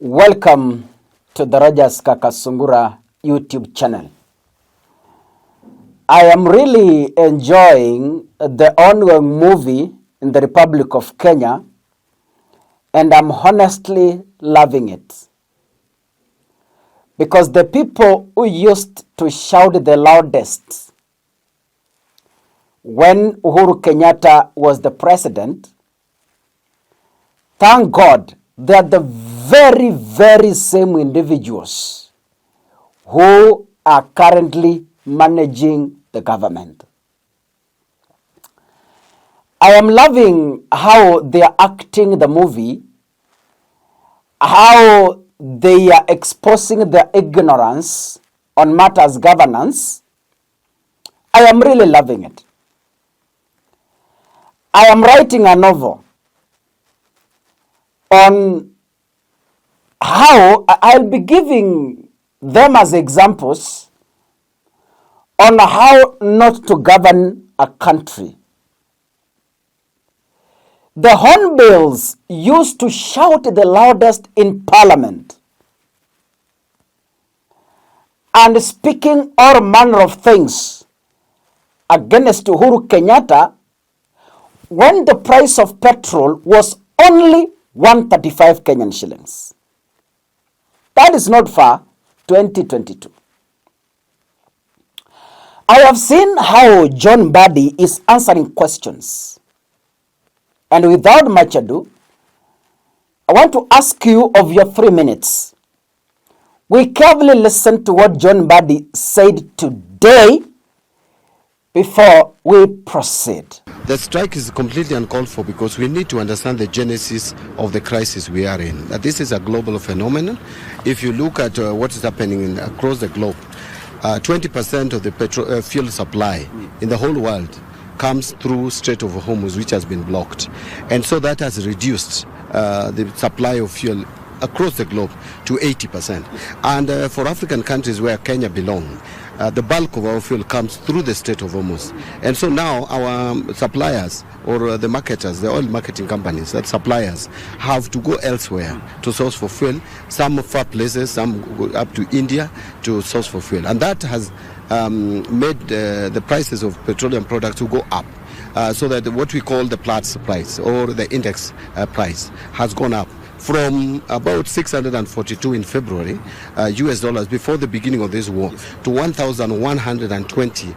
Welcome to the Rogers Kakasungura YouTube channel. I am really enjoying the ongoing movie in the Republic of Kenya, and I'm honestly loving it. Because the people who used to shout the loudest when Uhuru Kenyatta was the president, thank God they are the very same individuals who are currently managing the government. I am loving how they are acting the movie, how they are exposing their ignorance on matters governance. I am really loving it. I am writing a novel on how I'll be giving them as examples on how not to govern a country. The hornbills used to shout the loudest in parliament and speaking all manner of things against Uhuru Kenyatta when the price of petrol was only 135 Kenyan shillings. That is not far, 2022. I have seen how John Mbadi is answering questions. And without much ado, I want to ask you of your 3 minutes. We carefully listen to what John Mbadi said today before we proceed. The strike is completely uncalled for because we need to understand the genesis of the crisis we are in. This is a global phenomenon. If you look at what is happening across the globe, 20% of the fuel supply in the whole world comes through Strait of Hormuz, which has been blocked. And so that has reduced the supply of fuel across the globe to 80%. And for African countries where Kenya belongs, the bulk of our fuel comes through the Strait of Hormuz. And so now our suppliers or the marketers, the oil marketing companies, that suppliers have to go elsewhere to source for fuel, some far places, some go up to India to source for fuel. And that has made the prices of petroleum products to go up. So that what we call the Platts price or the index price has gone up from about 642 in February US dollars before the beginning of this war to 1,120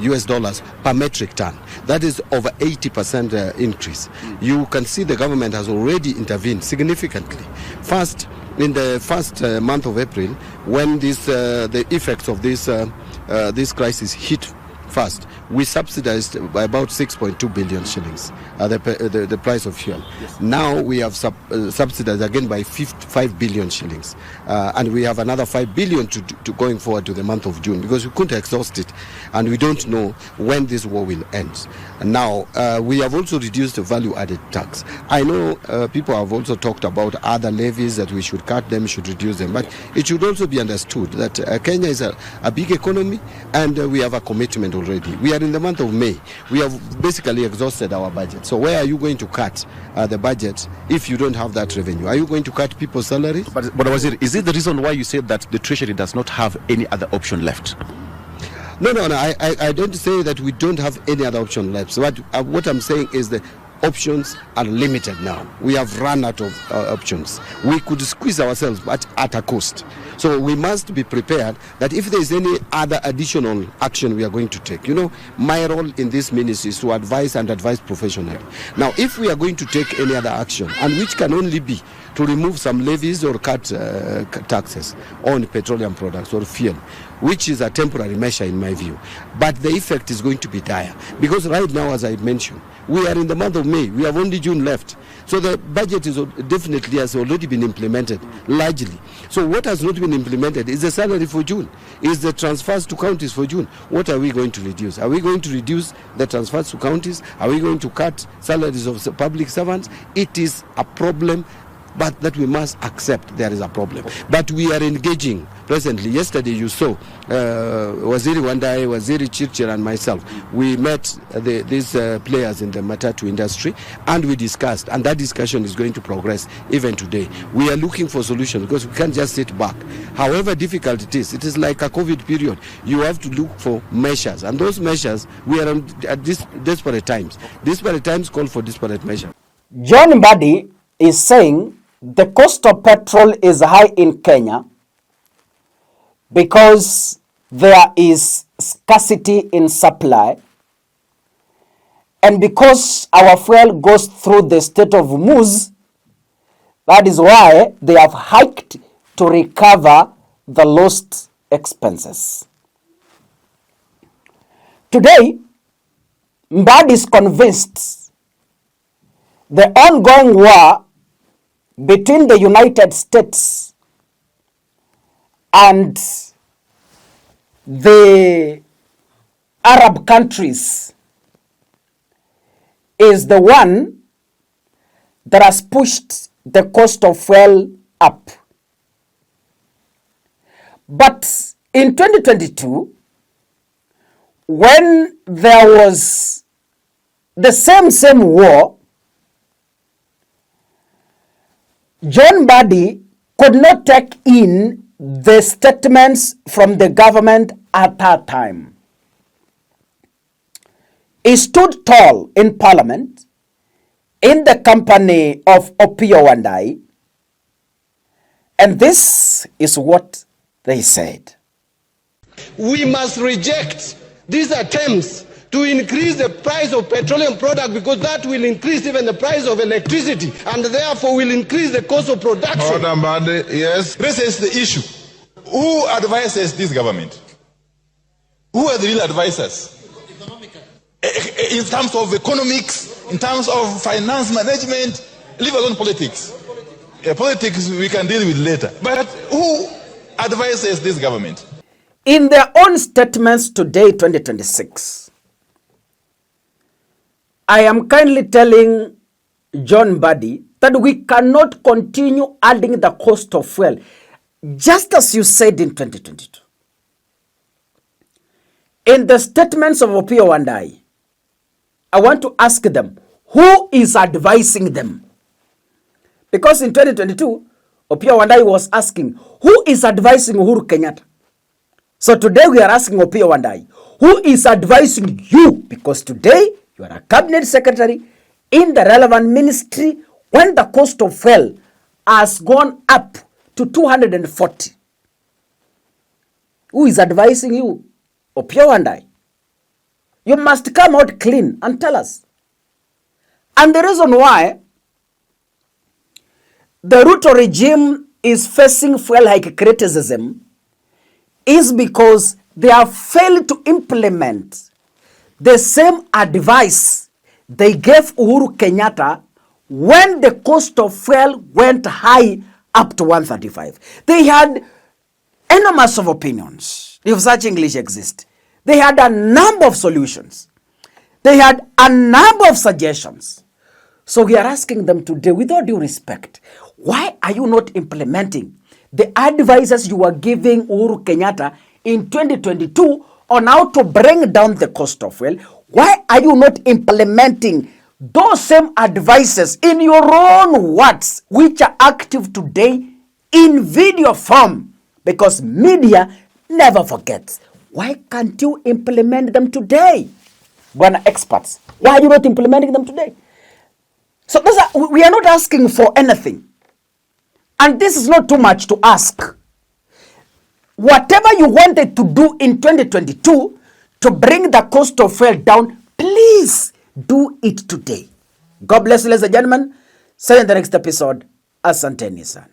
US dollars per metric ton. That is over 80% increase. You can see the government has already intervened significantly. First, in the first month of April, when the effects of this crisis hit first, we subsidized by about 6.2 billion shillings the price of fuel. Yes. Now we have subsidized again by 5 billion shillings. And we have another 5 billion to going forward to the month of June because we couldn't exhaust it. And we don't know when this war will end. And now, we have also reduced the value-added tax. I know people have also talked about other levies that we should cut them, should reduce them. But it should also be understood that Kenya is a big economy and we have a commitment already. We are in the month of May. We have basically exhausted our budget. So where are you going to cut the budget if you don't have that revenue? Are you going to cut people's salaries? But Waziri, is it the reason why you said that the Treasury does not have any other option left? No. I don't say that we don't have any other option left. But what I'm saying is the options are limited now. We have run out of options. We could squeeze ourselves, but at a cost. So we must be prepared that if there is any other additional action we are going to take. You know, my role in this ministry is to advise and advise professionally. Now, if we are going to take any other action, and which can only be to remove some levies or cut taxes on petroleum products or fuel, which is a temporary measure in my view. But the effect is going to be dire. Because right now, as I mentioned, we are in the month of May. We have only June left. So the budget is definitely has already been implemented, largely. So what has not been implemented is the salary for June, is the transfers to counties for June. What are we going to reduce? Are we going to reduce the transfers to counties? Are we going to cut salaries of public servants? It is a problem but that we must accept there is a problem. But we are engaging presently. Yesterday you saw Waziri Wandai, Waziri Chirchir and myself. We met these players in the matatu industry and we discussed, and that discussion is going to progress even today. We are looking for solutions because we can't just sit back. However difficult it is like a COVID period. You have to look for measures, and those measures, we are at this desperate times. Desperate times call for desperate measures. John Mbadi is saying the cost of petrol is high in Kenya because there is scarcity in supply, and because our fuel goes through the state of Muz, that is why they have hiked to recover the lost expenses. Today, Mbadi is convinced the ongoing war between the United States and the Arab countries is the one that has pushed the cost of fuel up. But in 2022, when there was the same war, John Mbadi could not take in the statements from the government at that time. He stood tall in parliament in the company of Opiyo Wandayi, and this is what they said. We must reject these attempts to increase the price of petroleum product, because that will increase even the price of electricity and therefore will increase the cost of production. Order, Mbadi, yes. This is the issue. Who advises this government? Who are the real advisors? In terms of economics, in terms of finance management, leave alone politics. Politics we can deal with later. But who advises this government? In their own statements today, 2026, I am kindly telling John Mbadi that we cannot continue adding the cost of fuel, just as you said in 2022. In the statements of Opiyo Wandayi, I want to ask them, who is advising them? Because in 2022, Opiyo Wandayi was asking, who is advising Uhuru Kenyatta? So today we are asking Opiyo Wandayi, who is advising you? Because today you are a cabinet secretary in the relevant ministry when the cost of fuel has gone up to 240. Who is advising you? Opiyo Wandayi. You must come out clean and tell us. And the reason why the Ruto regime is facing fuel hike criticism is because they have failed to implement the same advice they gave Uhuru Kenyatta when the cost of fuel went high up to 135. They had enormous of opinions, if such English exists. They had a number of solutions. They had a number of suggestions. So we are asking them today, with all due respect, why are you not implementing the advices you were giving Uhuru Kenyatta in 2022 on how to bring down the cost of fuel? Why are you not implementing those same advices in your own words, which are active today in video form? Because media never forgets. Why can't you implement them today? Bwana experts, why are you not implementing them today? So we are not asking for anything. And this is not too much to ask. Whatever you wanted to do in 2022 to bring the cost of fuel down, please do it today. God bless you, ladies and gentlemen. See you in the next episode. Asanteni sana.